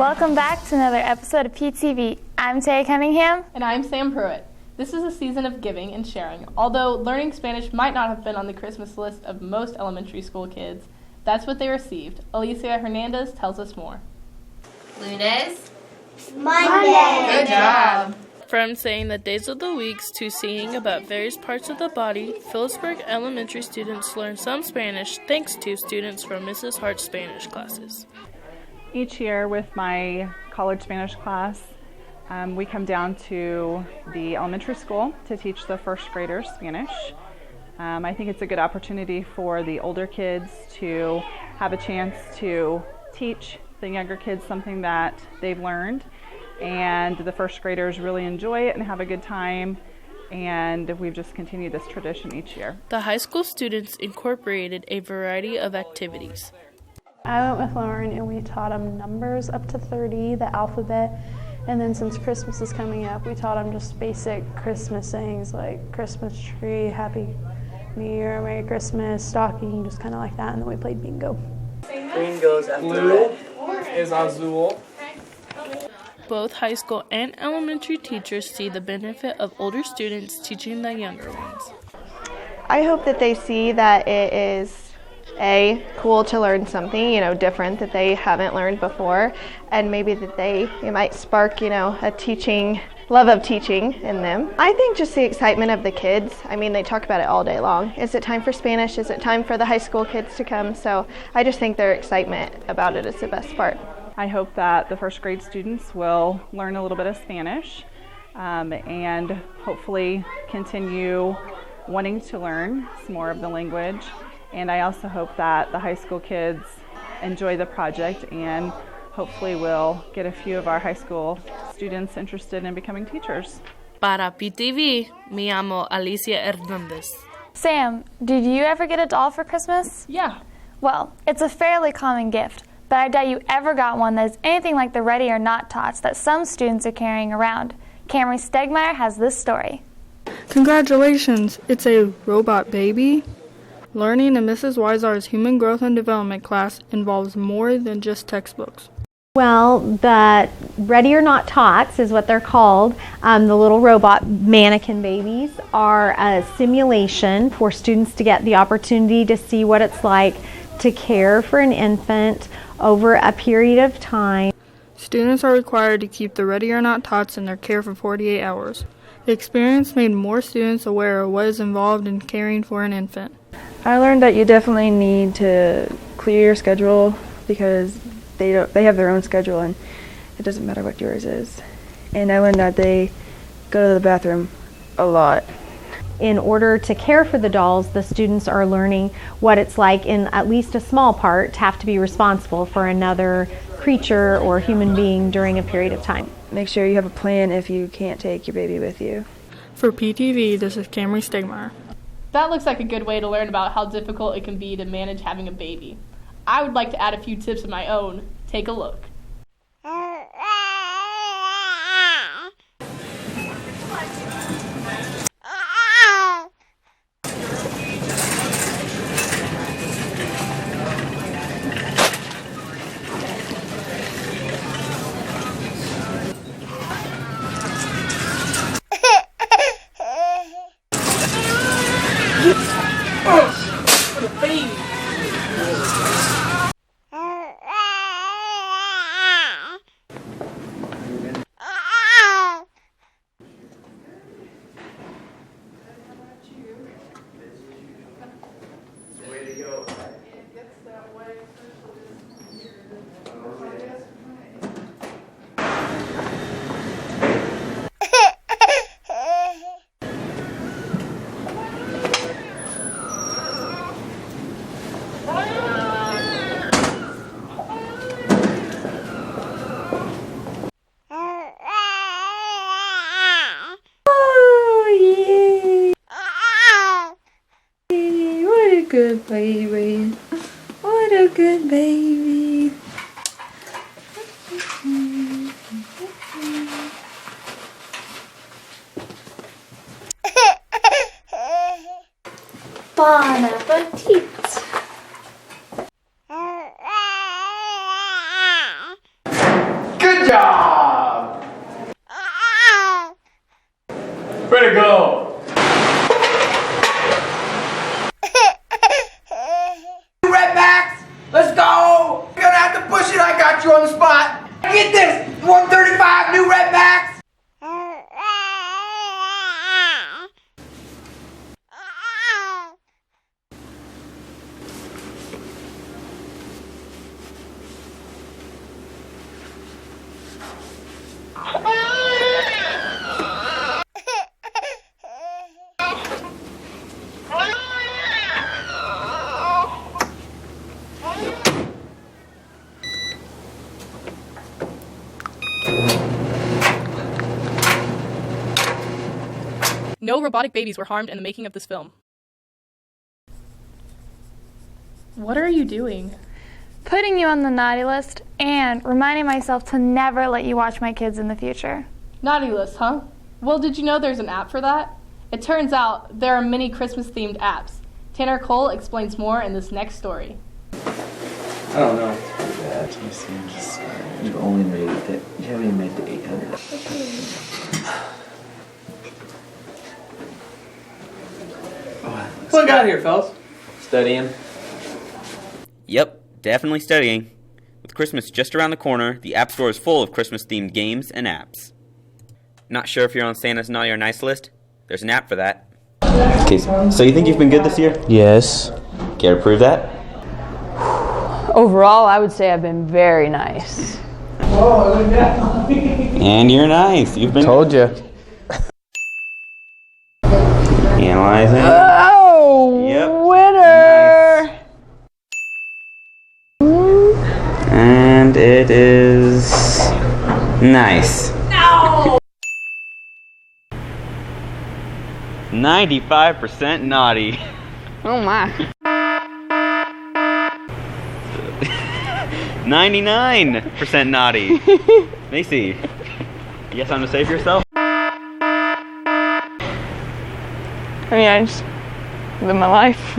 Welcome back to another episode of PTV. I'm Terry Cunningham. And I'm Sam Pruitt. This is a season of giving and sharing. Although learning Spanish might not have been on the Christmas list of most elementary school kids, that's what they received. Alicia Hernandez tells us more. Lunes. Monday. Good job. From saying the days of the weeks to singing about various parts of the body, Phillipsburg elementary students learn some Spanish thanks to students from Mrs. Hart's Spanish classes. Each year with my college Spanish class, we come down to the elementary school to teach the first graders Spanish. I think it's a good opportunity for the older kids to have a chance to teach the younger kids something that they've learned, and the first graders really enjoy it and have a good time, and we've just continued this tradition each year. The high school students incorporated a variety of activities. I went with Lauren and we taught them numbers up to 30, the alphabet, and then since Christmas is coming up, we taught them just basic Christmas things like Christmas tree, Happy New Year, Merry Christmas, stocking, just kind of like that, and then we played bingo. Green goes after red. Is azul. Both high school and elementary teachers see the benefit of older students teaching the younger ones. I hope that they see that it is cool to learn something, different that they haven't learned before, and maybe that it might spark, a love of teaching in them. I think just the excitement of the kids. They talk about it all day long. Is it time for Spanish? Is it time for the high school kids to come? So I just think their excitement about it is the best part. I hope that the first grade students will learn a little bit of Spanish and hopefully continue wanting to learn some more of the language. And I also hope that the high school kids enjoy the project and hopefully we'll get a few of our high school students interested in becoming teachers. Para PTV, me llamo Alicia Hernandez. Sam, did you ever get a doll for Christmas? Yeah. Well, it's a fairly common gift, but I doubt you ever got one that is anything like the Ready or Not tots that some students are carrying around. Camry Stegmeyer has this story. Congratulations, it's a robot baby. Learning in Mrs. Weisar's Human Growth and Development class involves more than just textbooks. Well, the Ready or Not Tots is what they're called. The little robot mannequin babies are a simulation for students to get the opportunity to see what it's like to care for an infant over a period of time. Students are required to keep the Ready or Not Tots in their care for 48 hours. The experience made more students aware of what is involved in caring for an infant. I learned that you definitely need to clear your schedule because they have their own schedule and it doesn't matter what yours is. And I learned that they go to the bathroom a lot. In order to care for the dolls, the students are learning what it's like in at least a small part to have to be responsible for another creature or human being during a period of time. Make sure you have a plan if you can't take your baby with you. For PTV, this is Camry Stegmeyer. That looks like a good way to learn about how difficult it can be to manage having a baby. I would like to add a few tips of my own. Take a look. Good baby. What a good baby. Bon appetit! Way to go! Red Max, let's go! You're gonna have to push it, I got you on the spot. Get this, 135 new Red Max. No robotic babies were harmed in the making of this film. What are you doing? Putting you on the naughty list and reminding myself to never let you watch my kids in the future. Naughty list, huh? Well, did you know there's an app for that? It turns out there are many Christmas-themed apps. Tanner Cole explains more in this next story. I don't know. You've only made it. You haven't even made the 800. What got here, fellas? Studying. Yep, definitely studying. With Christmas just around the corner, the App Store is full of Christmas-themed games and apps. Not sure if you're on Santa's naughty or nice list? There's an app for that. Okay, so you think you've been good this year? Yes. Care to prove that? Overall, I would say I've been very nice. And you're nice. You've been... Told you. Analyzing. Oh, yep. Winner! Nice. And it is nice. No! 95% naughty. Oh my. 99% naughty. Macy, you got something to say for yourself? I mean, I just live my life.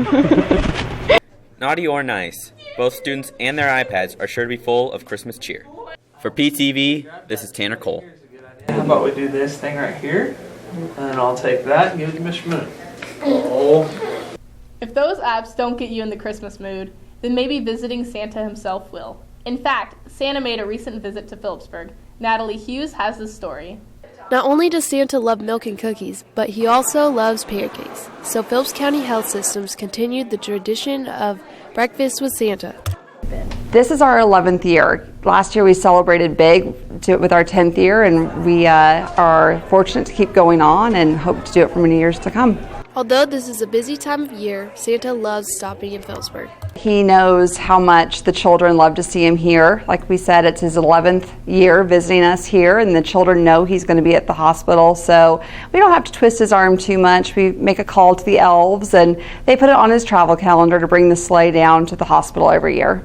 Naughty or nice, both students and their iPads are sure to be full of Christmas cheer. For PTV, this is Tanner Cole. How about we do this thing right here? And then I'll take that and give it to Mr. Moon. Oh. If those apps don't get you in the Christmas mood, then maybe visiting Santa himself will. In fact, Santa made a recent visit to Phillipsburg. Natalie Hughes has this story. Not only does Santa love milk and cookies, but he also loves pancakes. So Phillips County Health Systems continued the tradition of breakfast with Santa. This is our 11th year. Last year we celebrated big with our 10th year, and we are fortunate to keep going on and hope to do it for many years to come. Although this is a busy time of year, Santa loves stopping in Phillipsburg. He knows how much the children love to see him here. Like we said, it's his 11th year visiting us here, and the children know he's going to be at the hospital, so we don't have to twist his arm too much. We make a call to the elves, and they put it on his travel calendar to bring the sleigh down to the hospital every year.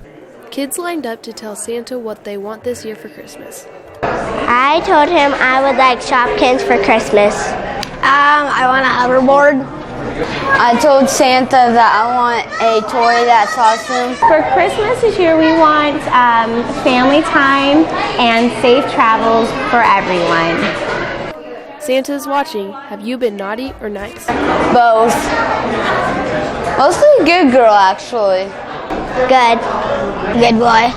Kids lined up to tell Santa what they want this year for Christmas. I told him I would like Shopkins for Christmas. I want a hoverboard. I told Santa that I want a toy that's awesome. For Christmas this year, we want family time and safe travels for everyone. Santa's watching. Have you been naughty or nice? Both. Mostly good girl, actually. Good. Good boy.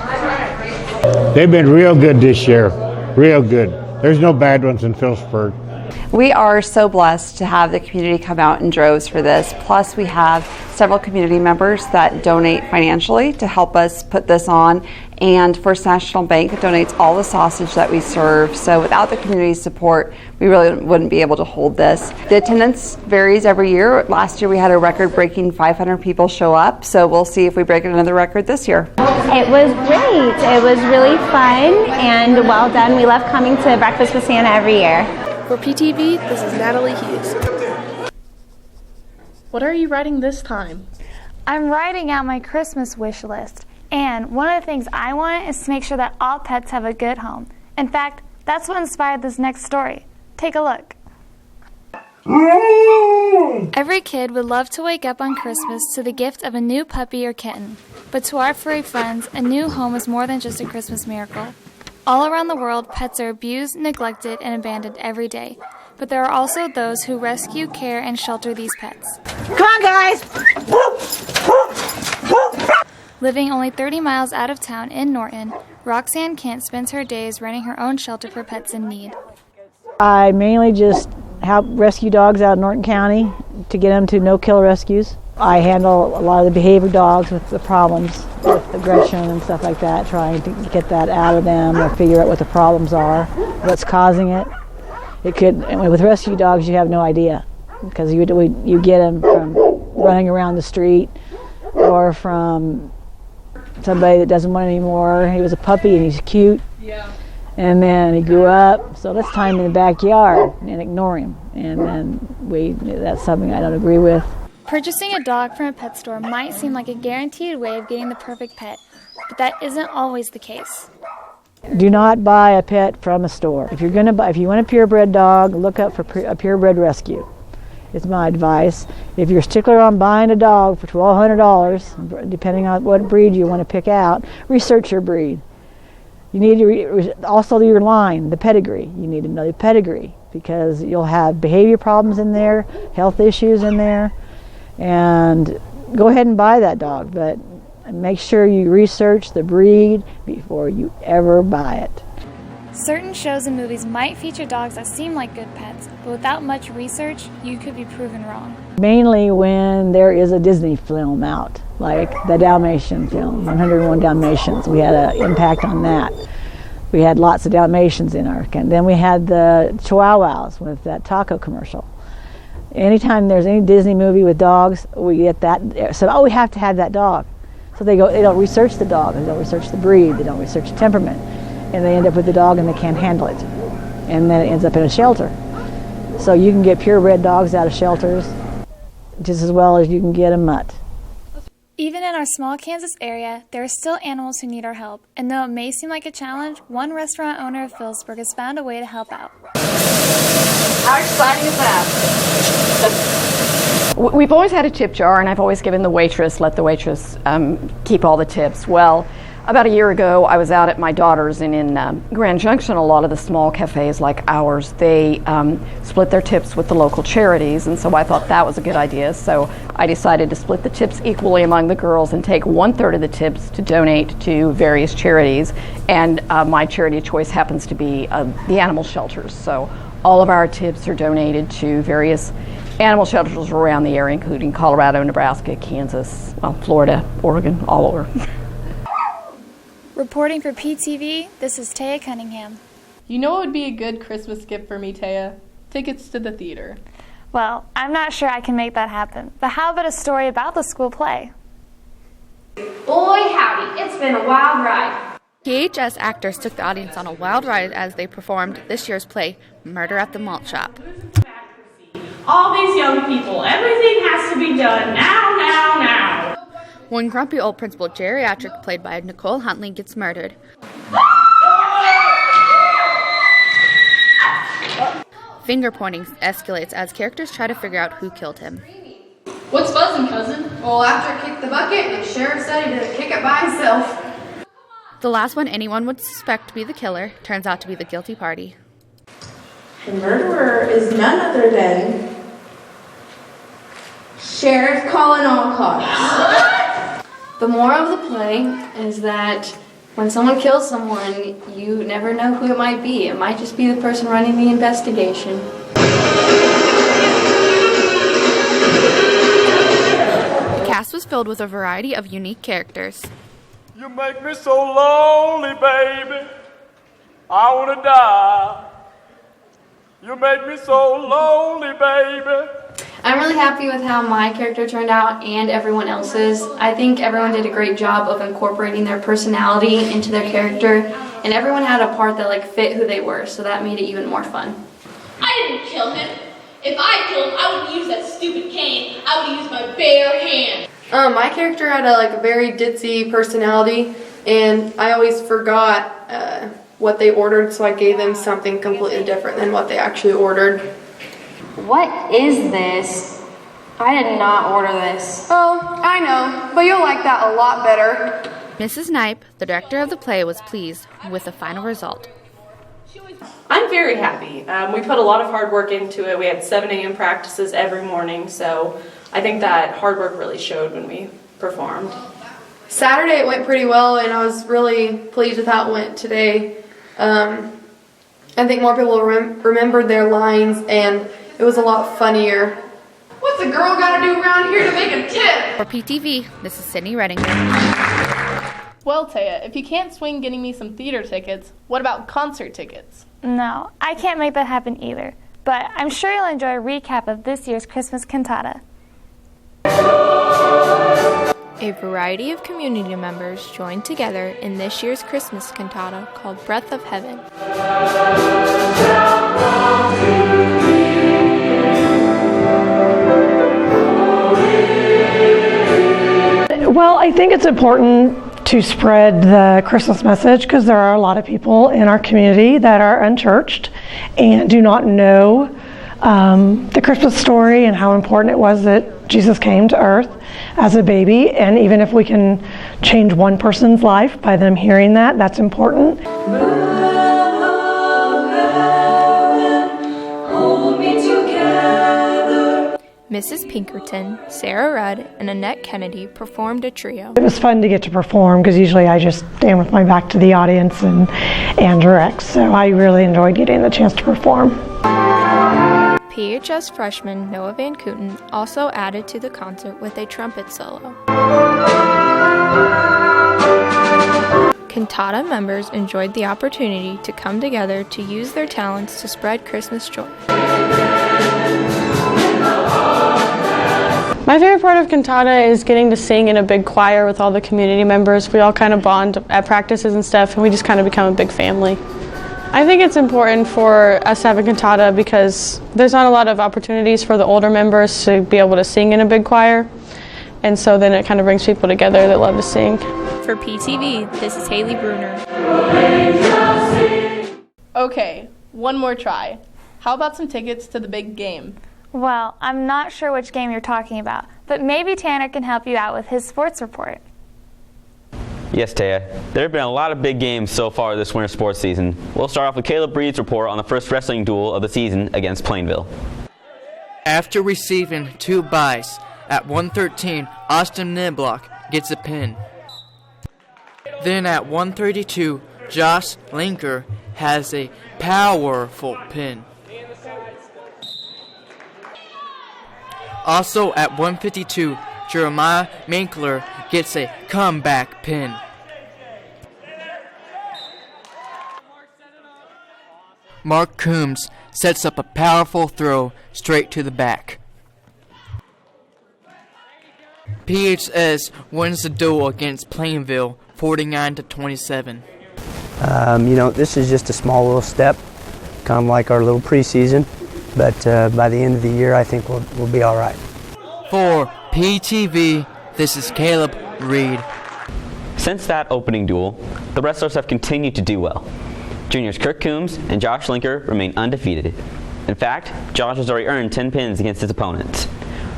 They've been real good this year. Real good. There's no bad ones in Phillipsburg. We are so blessed to have the community come out in droves for this. Plus, we have several community members that donate financially to help us put this on. And First National Bank donates all the sausage that we serve. So without the community support, we really wouldn't be able to hold this. The attendance varies every year. Last year we had a record-breaking 500 people show up. So we'll see if we break another record this year. It was great. It was really fun and well done. We love coming to Breakfast with Santa every year. For PTV, this is Natalie Hughes. What are you writing this time? I'm writing out my Christmas wish list. And one of the things I want is to make sure that all pets have a good home. In fact, that's what inspired this next story. Take a look. Every kid would love to wake up on Christmas to the gift of a new puppy or kitten. But to our furry friends, a new home is more than just a Christmas miracle. All around the world, pets are abused, neglected, and abandoned every day. But there are also those who rescue, care, and shelter these pets. Come on, guys! Living only 30 miles out of town in Norton, Roxanne Kent spends her days running her own shelter for pets in need. I mainly just help rescue dogs out of Norton County to get them to no-kill rescues. I handle a lot of the behavior dogs with the problems, with aggression and stuff like that, trying to get that out of them or figure out what the problems are, what's causing it. With rescue dogs, you have no idea because you get them from running around the street or from somebody that doesn't want it anymore. He was a puppy and he's cute. Yeah. And then he grew up, so let's tie him in the backyard and ignore him. And then that's something I don't agree with. Purchasing a dog from a pet store might seem like a guaranteed way of getting the perfect pet, but that isn't always the case. Do not buy a pet from a store. If you want a purebred dog, look up for a purebred rescue. It's my advice. If you're a stickler on buying a dog for $1,200, depending on what breed you want to pick out, research your breed. You need to also your line, the pedigree. You need to know the pedigree because you'll have behavior problems in there, health issues in there, and go ahead and buy that dog, but make sure you research the breed before you ever buy it. Certain shows and movies might feature dogs that seem like good pets, but without much research, you could be proven wrong. Mainly when there is a Disney film out, like the Dalmatian film, 101 Dalmatians. We had an impact on that. We had lots of Dalmatians in our, and then we had the Chihuahuas with that taco commercial. Anytime there's any Disney movie with dogs, we get that. So, we have to have that dog. So they don't research the dog, they don't research the breed, they don't research the temperament. And they end up with the dog and they can't handle it. And then it ends up in a shelter. So you can get purebred dogs out of shelters just as well as you can get a mutt. Even in our small Kansas area, there are still animals who need our help. And though it may seem like a challenge, one restaurant owner of Phillipsburg has found a way to help out. How exciting is that? We've always had a tip jar, and I've always given let the waitress keep all the tips. Well, about a year ago, I was out at my daughter's, and in Grand Junction, a lot of the small cafes like ours, they split their tips with the local charities, and so I thought that was a good idea. So I decided to split the tips equally among the girls and take 1/3 of the tips to donate to various charities, and my charity of choice happens to be the animal shelters. So all of our tips are donated to various animal shelters around the area, including Colorado, Nebraska, Kansas, Florida, Oregon, all over. Reporting for PTV, this is Taya Cunningham. You know what would be a good Christmas gift for me, Taya? Tickets to the theater. Well, I'm not sure I can make that happen, but how about a story about the school play? Boy, howdy, it's been a wild ride. PHS actors took the audience on a wild ride as they performed this year's play, Murder at the Malt Shop. All these young people, everything has to be done now. When grumpy old Principal Geriatric, played by Nicole Huntley, gets murdered, finger pointing escalates as characters try to figure out who killed him. What's buzzing, cousin? Well, after I kicked the bucket, the sheriff said he didn't kick it by himself. The last one anyone would suspect to be the killer turns out to be the guilty party. The murderer is none other than Sheriff Colin Alcott. The moral of the play is that when someone kills someone, you never know who it might be. It might just be the person running the investigation. The cast was filled with a variety of unique characters. You make me so lonely, baby. I want to die. You make me so lonely, baby. I'm really happy with how my character turned out and everyone else's. I think everyone did a great job of incorporating their personality into their character, and everyone had a part that fit who they were, so that made it even more fun. I didn't kill him. If I killed him, I wouldn't use that stupid cane. I would use my bare hand. My character had a very ditzy personality, and I always forgot what they ordered, so I gave them something completely different than what they actually ordered. What is this? I did not order this. Oh, I know, but you'll like that a lot better. Mrs. Knipe, the director of the play, was pleased with the final result. I'm very happy. We put a lot of hard work into it. We had 7 a.m. practices every morning, so I think that hard work really showed when we performed. Saturday it went pretty well, and I was really pleased with how it went today. I think more people remembered their lines, and it was a lot funnier. What's a girl gotta do around here to make a tip? For PTV, this is Sydney Redinger. Well, Taya, if you can't swing getting me some theater tickets, what about concert tickets? No, I can't make that happen either. But I'm sure you'll enjoy a recap of this year's Christmas cantata. A variety of community members joined together in this year's Christmas cantata called Breath of Heaven. Well, I think it's important to spread the Christmas message because there are a lot of people in our community that are unchurched and do not know the Christmas story and how important it was that Jesus came to earth as a baby. And even if we can change one person's life by them hearing that, that's important. Mrs. Pinkerton, Sarah Rudd, and Annette Kennedy performed a trio. It was fun to get to perform because usually I just stand with my back to the audience and direct. So I really enjoyed getting the chance to perform. PHS freshman Noah Van Kooten also added to the concert with a trumpet solo. Cantata members enjoyed the opportunity to come together to use their talents to spread Christmas joy. My favorite part of cantata is getting to sing in a big choir with all the community members. We all kind of bond at practices and stuff, and we just kind of become a big family. I think it's important for us to have a cantata because there's not a lot of opportunities for the older members to be able to sing in a big choir, and so then it kind of brings people together that love to sing. For PTV, this is Haley Bruner. Okay, one more try. How about some tickets to the big game? Well, I'm not sure which game you're talking about, but maybe Tanner can help you out with his sports report. Yes, Taya. There have been a lot of big games so far this winter sports season. We'll start off with Caleb Breed's report on the first wrestling duel of the season against Plainville. After receiving 2 byes, at 1:13, Austin Niblock gets a pin. Then at 1:32, Josh Linker has a powerful pin. Also at 1:52, Jeremiah Minkler gets a comeback pin. Mark Coombs sets up a powerful throw straight to the back. PHS wins the duel against Plainville 49-27. This is just a small little step, kind of like our little preseason. But by the end of the year, I think we'll be all right. For PTV, this is Caleb Reed. Since that opening duel, the wrestlers have continued to do well. Juniors Kirk Coombs and Josh Linker remain undefeated. In fact, Josh has already earned 10 pins against his opponents.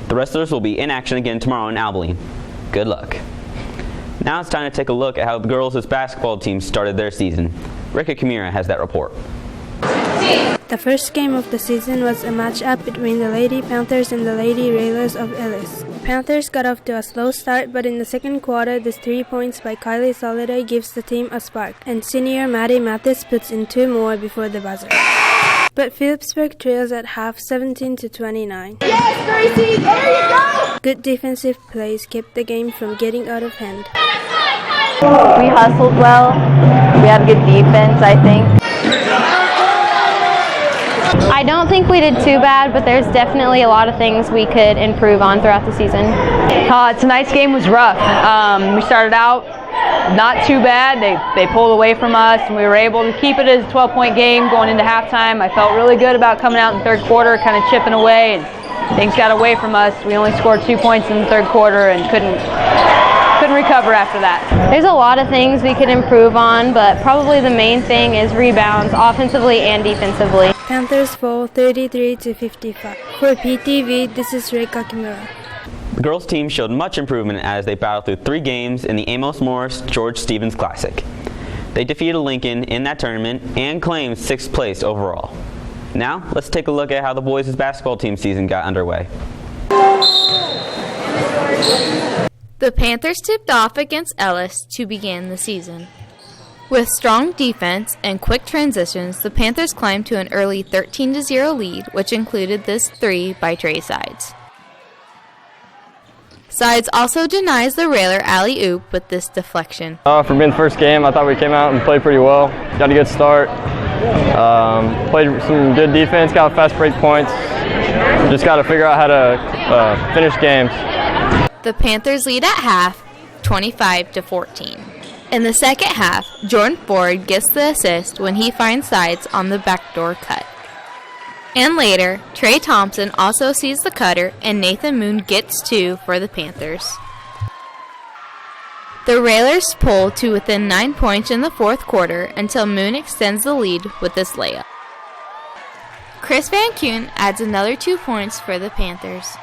The wrestlers will be in action again tomorrow in Abilene. Good luck. Now it's time to take a look at how the girls' basketball team started their season. Rika Kimura has that report. The first game of the season was a match-up between the Lady Panthers and the Lady Railers of Ellis. The Panthers got off to a slow start, but in the second quarter, the 3 points by Kylie Soliday gives the team a spark, and senior Maddie Mathis puts in 2 more before the buzzer. But Phillipsburg trails at half 17-29. Yes, Gracie, there you go! Good defensive plays kept the game from getting out of hand. We hustled well. We had good defense, I think. I don't think we did too bad, but there's definitely a lot of things we could improve on throughout the season. Tonight's game was rough. We started out not too bad. They pulled away from us, and we were able to keep it as a 12-point game going into halftime. I felt really good about coming out in the third quarter, kind of chipping away, and things got away from us. We only scored 2 points in the third quarter and couldn't recover after that. There's a lot of things we could improve on, but probably the main thing is rebounds, offensively and defensively. Panthers fall 33-55. For PTV, this is Rika Kimura. The girls' team showed much improvement as they battled through 3 games in the Amos Morris George Stevens Classic. They defeated Lincoln in that tournament and claimed 6th place overall. Now, let's take a look at how the boys' basketball team season got underway. The Panthers tipped off against Ellis to begin the season. With strong defense and quick transitions, the Panthers climbed to an early 13-0 lead, which included this 3 by Trey Sides. Sides also denies the Railer alley-oop with this deflection. For being the first game, I thought we came out and played pretty well. Got a good start. Played some good defense, got fast break points. Just got to figure out how to finish games. The Panthers lead at half, 25-14. In the second half, Jordan Ford gets the assist when he finds Sides on the backdoor cut. And later, Trey Thompson also sees the cutter and Nathan Moon gets 2 for the Panthers. The Railers pull to within 9 points in the fourth quarter until Moon extends the lead with this layup. Chris Van Kuyn adds another 2 points for the Panthers.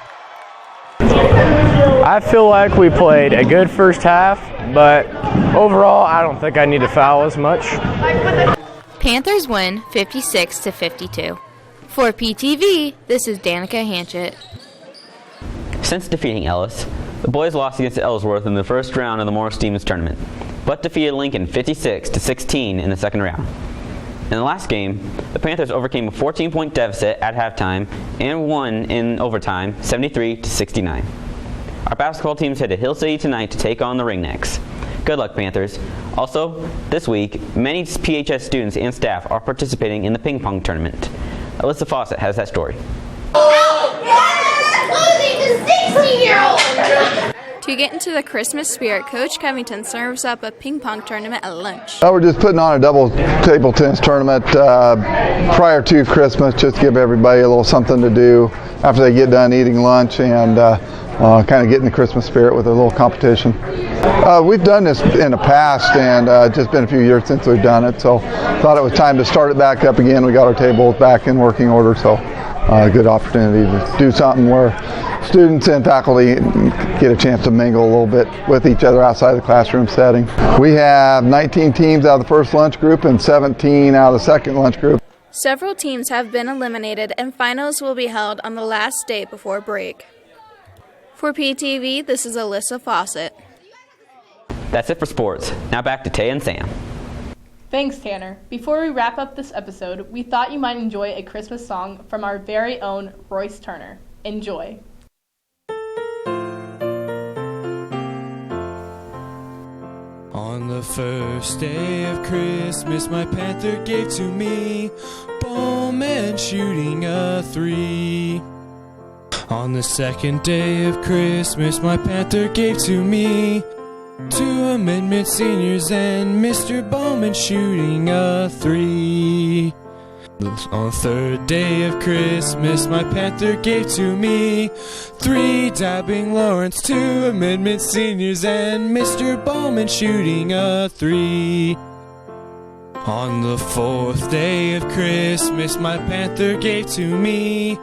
I feel like we played a good first half, but overall I don't think I need to foul as much. Panthers win 56-52. For PTV, this is Danica Hanchett. Since defeating Ellis, the boys lost against Ellsworth in the first round of the Morris Stevens tournament, but defeated Lincoln 56-16 in the second round. In the last game, the Panthers overcame a 14-point deficit at halftime and won in overtime 73-69. Our basketball teams head to Hill City tonight to take on the Ringnecks. Good luck, Panthers. Also, this week, many PHS students and staff are participating in the ping pong tournament. Alyssa Fawcett has that story. To get into the Christmas spirit, Coach Covington serves up a ping pong tournament at lunch. We're just putting on a double table tennis tournament prior to Christmas, just to give everybody a little something to do after they get done eating lunch and kind of get in the Christmas spirit with a little competition. We've done this in the past and just been a few years since we've done it, so thought it was time to start it back up again. We got our tables back in working order, so a good opportunity to do something where students and faculty get a chance to mingle a little bit with each other outside the classroom setting. We have 19 teams out of the first lunch group and 17 out of the second lunch group. Several teams have been eliminated and finals will be held on the last day before break. For PTV, this is Alyssa Fawcett. That's it for sports. Now back to Tay and Sam. Thanks, Tanner. Before we wrap up this episode, we thought you might enjoy a Christmas song from our very own Royce Turner. Enjoy. On the first day of Christmas, my Panther gave to me Bowman shooting a 3. On the second day of Christmas, my Panther gave to me 2 amendment seniors and Mr. Bowman shooting a 3. On the third day of Christmas, my Panther gave to me 3 dabbing Lawrence, 2 amendment seniors and Mr. Bowman shooting a 3. On the fourth day of Christmas, my Panther gave to me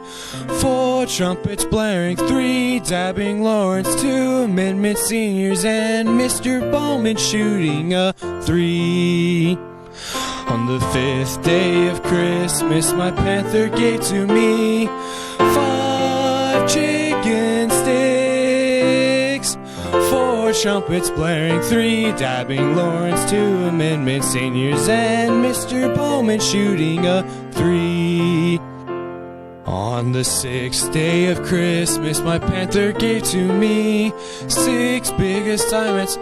4 trumpets blaring, 3 dabbing Lawrence, 2 amendment seniors and Mr. Bowman shooting a 3. On the fifth day of Christmas, my Panther gave to me 5 chicken sticks, 4 trumpets blaring, 3 dabbing Lawrence, 2 amendment seniors and Mr. Bowman shooting a 3. On the sixth day of Christmas, my Panther gave to me 6 big assignments,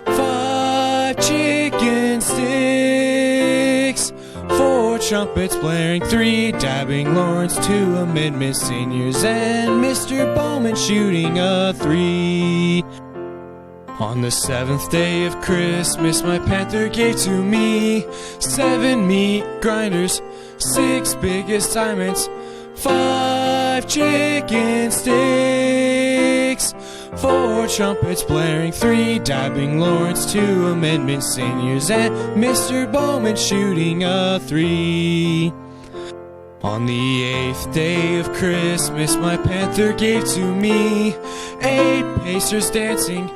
5 chicken sticks, 4 trumpets blaring, 3 dabbing Lawrence, 2 amendment seniors and Mr. Bowman shooting a 3. On the seventh day of Christmas, my Panther gave to me 7 meat grinders, 6 big assignments, 5 chicken sticks, 4 trumpets blaring, 3 dabbing Lawrence, 2 amendment seniors and Mr. Bowman shooting a 3. On the 8th day of Christmas, my Panther gave to me 8 pacers dancing,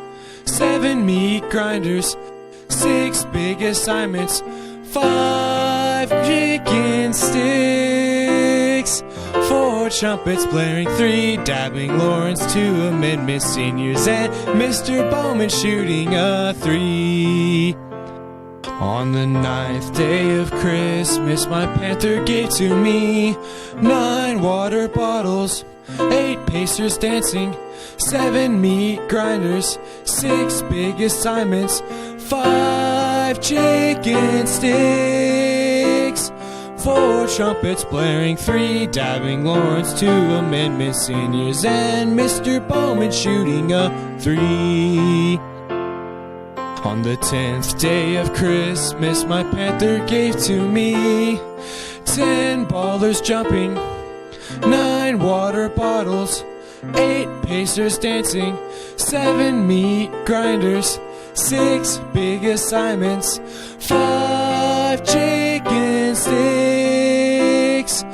7 meat grinders, 6 big assignments, 5 chicken sticks, 4 trumpets blaring, 3 dabbing Lawrence, 2 amendment seniors, and Mr. Bowman shooting a 3. On the 9th day of Christmas, my Panther gave to me 9 water bottles, 8 pacers dancing, 7 meat grinders, 6 big assignments, 5 chicken sticks, 4 trumpets blaring, 3 dabbing Lawrence, 2 amendment seniors, and Mr. Bowman shooting a 3. On the 10th day of Christmas, my Panther gave to me 10 ballers jumping, 9 water bottles, 8 pacers dancing, 7 meat grinders, 6 big assignments, 5 chicken sticks,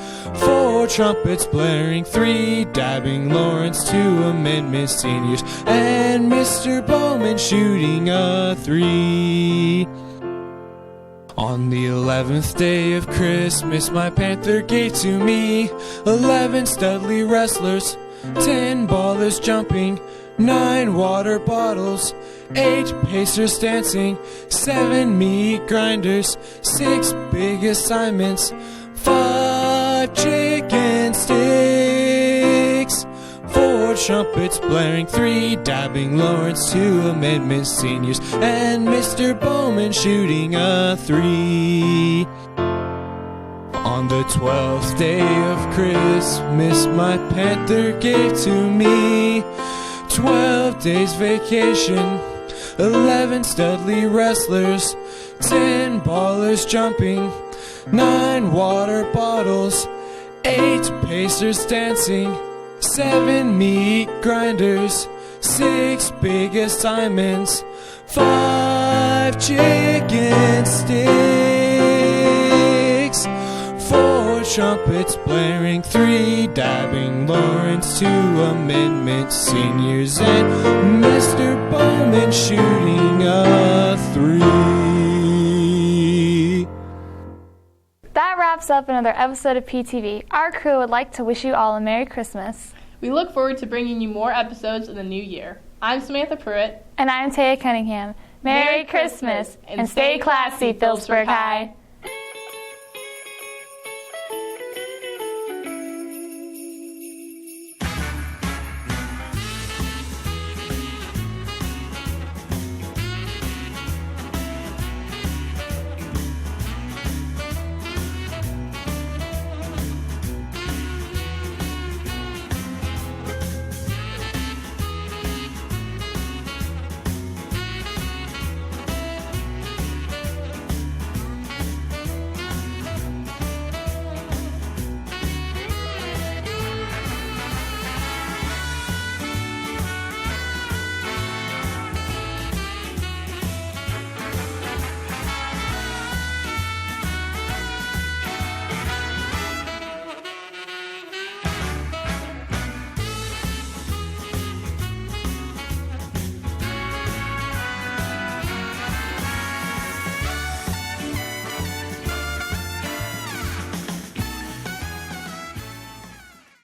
4 trumpets blaring, 3 dabbing Lawrence, 2 amendment seniors, and Mr. Bowman shooting a 3. On the 11th day of Christmas, my Panther gave to me 11 studly wrestlers, 10 ballers jumping, 9 water bottles, 8 pacers dancing, 7 meat grinders, 6 big assignments, 5 chicken sticks, 4 trumpets blaring, 3 dabbing Lawrence, 2 amendment seniors, and Mr. Bowman shooting a 3. On the 12th day of Christmas, my Panther gave to me 12 days vacation, 11 studly wrestlers, 10 ballers jumping, 9 water bottles, 8 pacers dancing, 7 meat grinders, 6 big assignments, 5 chicken sticks, 4 trumpets blaring, 3 dabbing Lawrence, 2 amendment seniors, and Mr. Bowman shooting a 3. That wraps up another episode of PTV. Our crew would like to wish you all a Merry Christmas. We look forward to bringing you more episodes in the new year. I'm Samantha Pruitt. And I'm Taya Cunningham. Merry Christmas, and stay classy, Phillipsburg High.